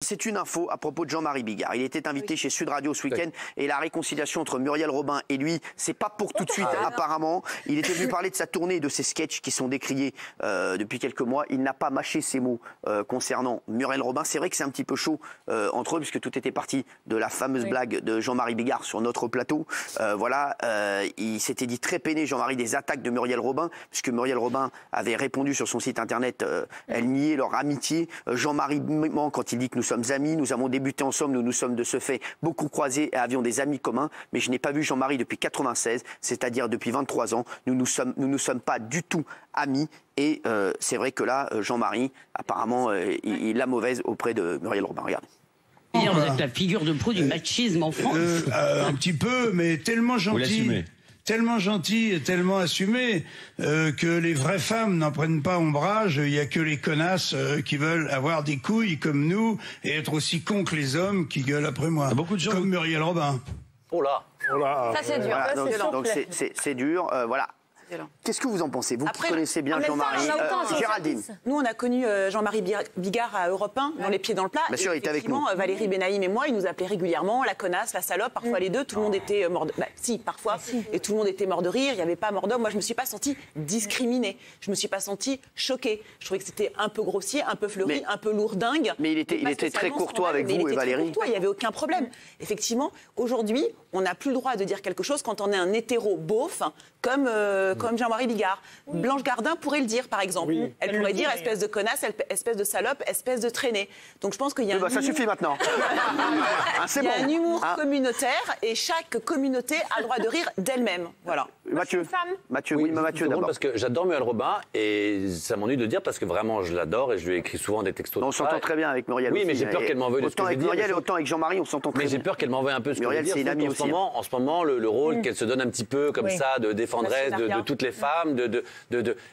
c'est une info à propos de Jean-Marie Bigard. Il était invité chez Sud Radio ce week-end et la réconciliation entre Muriel Robin et lui, c'est pas pour tout de suite apparemment. Il était venu parler de sa tournée et de ses sketchs qui sont décriés depuis quelques mois. Il n'a pas mâché ses mots concernant Muriel Robin. C'est vrai que c'est un petit peu chaud entre eux puisque tout était parti de la fameuse blague de Jean-Marie Bigard sur notre plateau. Il s'était dit très peiné, Jean-Marie, des attaques de Muriel Robin puisque Muriel Robin avait répondu sur son site internet, elle niait leur amitié. Jean-Marie ment quand il dit que nous sommes amis, nous avons débuté ensemble, nous nous sommes de ce fait beaucoup croisés et avions des amis communs, mais je n'ai pas vu Jean-Marie depuis 96, c'est-à-dire depuis 23 ans. Nous ne sommes pas du tout amis et c'est vrai que là, Jean-Marie, apparemment, il a mauvaise auprès de Muriel Robin. Regardez. Vous êtes la figure de proue du machisme en France. Un petit peu, mais tellement gentil. Tellement gentil et tellement assumé que les vraies femmes n'en prennent pas ombrage. Il n'y a que les connasses qui veulent avoir des couilles comme nous et être aussi cons que les hommes qui gueulent après moi. Beaucoup de gens comme Muriel Robin. Oh là. Ça c'est dur. Voilà, donc c'est dur. Voilà. Qu'est-ce que vous en pensez, vous qui connaissez bien Jean-Marie? Géraldine. Nous, on a connu Jean-Marie Bigard à Europe 1, dans Les Pieds dans le plat. Bien sûr, il était avec nous. Valérie Benaïm et moi, il nous appelait régulièrement la connasse, la salope, parfois les deux. Tout le monde était mort de... parfois. Et tout le monde était mort de rire, il n'y avait pas mort d'homme. Moi, je ne me suis pas sentie discriminée. Je ne me suis pas sentie choquée. Je trouvais que c'était un peu grossier, un peu fleuri, un peu lourdingue. Mais il était très courtois avec vous et Valérie. Il n'y avait aucun problème. Effectivement, aujourd'hui, on n'a plus le droit de dire quelque chose quand on est un hétéro beauf, comme Jean-Marie Bigard. Blanche Gardin pourrait le dire, par exemple. Elle pourrait dire espèce de connasse, espèce de salope, espèce de traînée. Donc je pense qu'il y a ça suffit maintenant. Il y a un humour communautaire et chaque communauté a le droit de rire d'elle-même. Voilà. Mathieu. Mathieu d'abord. Parce que j'adore Muriel Robin et ça m'ennuie de dire parce que vraiment je l'adore et je lui ai écrit souvent des textos. On s'entend très bien avec Muriel. Oui, mais j'ai peur qu'elle m'en veuille de ce que je dis. Autant avec Muriel et autant avec Jean-Marie, on s'entend très bien. Mais j'ai peur qu'elle m'en veuille un peu ce que je veux dire. C'est une amie aussi. En ce moment, le rôle qu'elle se donne un petit peu comme ça de défendresse de toutes les femmes,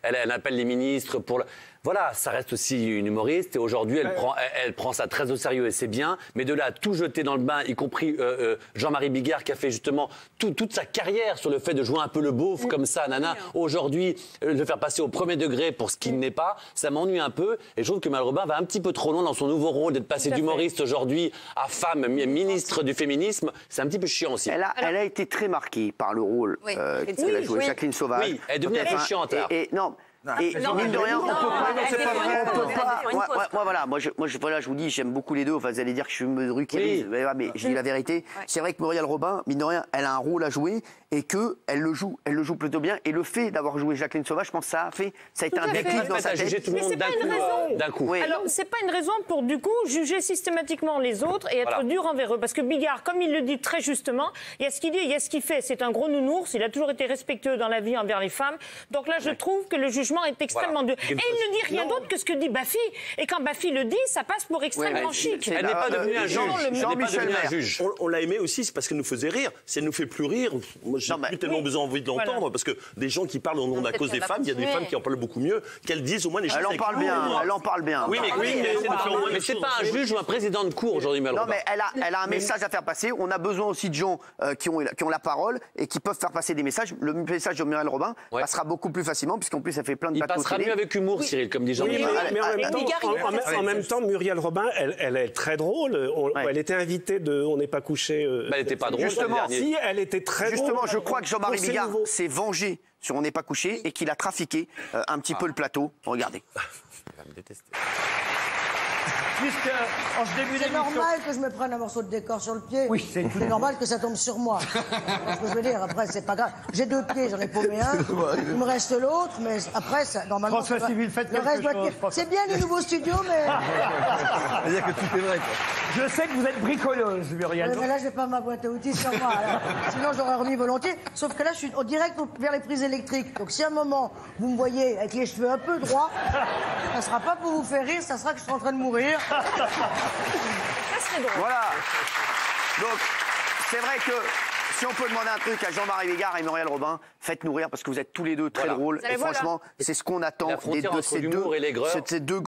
elle appelle les ministres pour... Voilà, ça reste aussi une humoriste et aujourd'hui elle prend ça très au sérieux et c'est bien, mais de là à tout jeter dans le bain, y compris Jean-Marie Bigard qui a fait justement toute sa carrière sur le fait de jouer un peu le beauf comme ça, nana, aujourd'hui le faire passer au premier degré pour ce qu'il n'est pas, ça m'ennuie un peu et je trouve que Muriel Robin va un petit peu trop loin dans son nouveau rôle d'être passée d'humoriste aujourd'hui à femme ministre du féminisme, c'est un petit peu chiant aussi. Elle a été très marquée par le rôle qu'elle a joué, Jacqueline Sauvage. Oui, elle est devenue un peu chiante. Et mine de rien, on peut pas. Moi, je vous dis, j'aime beaucoup les deux. Enfin, vous allez dire que je suis me ruquérise, mais je dis la vérité. C'est vrai que Muriel Robin, mine de rien, elle a un rôle à jouer et que elle le joue plutôt bien. Et le fait d'avoir joué Jacqueline Sauvage, je pense que ça a été un déclic dans sa tête. Tout le monde d'un coup. Alors, c'est pas une raison pour du coup juger systématiquement les autres et être dur envers eux. Parce que Bigard, comme il le dit très justement, il y a ce qu'il dit, il y a ce qu'il fait. C'est un gros nounours. Il a toujours été respectueux dans la vie envers les femmes. Donc là, je trouve que le jugement est extrêmement dur. Et il ne dit rien d'autre que ce que dit Baffy. Et quand Baffy le dit, ça passe pour extrêmement chic. Elle n'est pas devenue un juge. On l'a aimé aussi, c'est parce qu'elle nous faisait rire. Si elle nous fait plus rire, moi j'ai plus tellement besoin envie de l'entendre parce que des gens qui parlent au nom de la cause des femmes, il y a des femmes qui en parlent beaucoup mieux, qu'elles disent au moins les choses. Elle en parle bien. Oui, mais c'est pas un juge ou un président de cour aujourd'hui, Muriel Robin. Non, mais elle a un message à faire passer. On a besoin aussi de gens qui ont la parole et qui peuvent faire passer des messages. Le message de Muriel Robin passera beaucoup plus facilement puisqu'en plus elle fait plein de plateaux. Il passera mieux avec humour, Cyril, comme dit Jean-Michel. Mais en même temps, Muriel Robin, elle est très drôle. Elle était invitée de On n'est pas couché. Elle n'était pas drôle. Justement, si, elle était très drôle. Justement, je crois que Jean-Marie Bigard s'est vengé sur On n'est pas couché et qu'il a trafiqué un petit peu le plateau. Regardez. Elle va me détester. C'est normal que je me prenne un morceau de décor sur le pied. Oui, c'est normal que ça tombe sur moi. Je veux dire, après, c'est pas grave. J'ai 2 pieds, j'en ai paumé un. Il me reste l'autre, mais après, ça, normalement. François Civil, faites quelque chose. C'est bien les nouveaux studios, mais. C'est-à-dire que tout est vrai, quoi. Je sais que vous êtes bricoleuse, Muriel. Mais là, j'ai pas ma boîte à outils sur moi. Alors. Sinon, j'aurais remis volontiers. Sauf que là, je suis en direct vers les prises électriques. Donc, si à un moment, vous me voyez avec les cheveux un peu droits, ça sera pas pour vous faire rire, ça sera que je suis en train de mourir. Ça serait drôle. Voilà. Donc, c'est vrai que si on peut demander un truc à Jean-Marie Bigard et Muriel Robin, faites-nous rire parce que vous êtes tous les deux très drôles. Et franchement, c'est ce qu'on attend de ces deux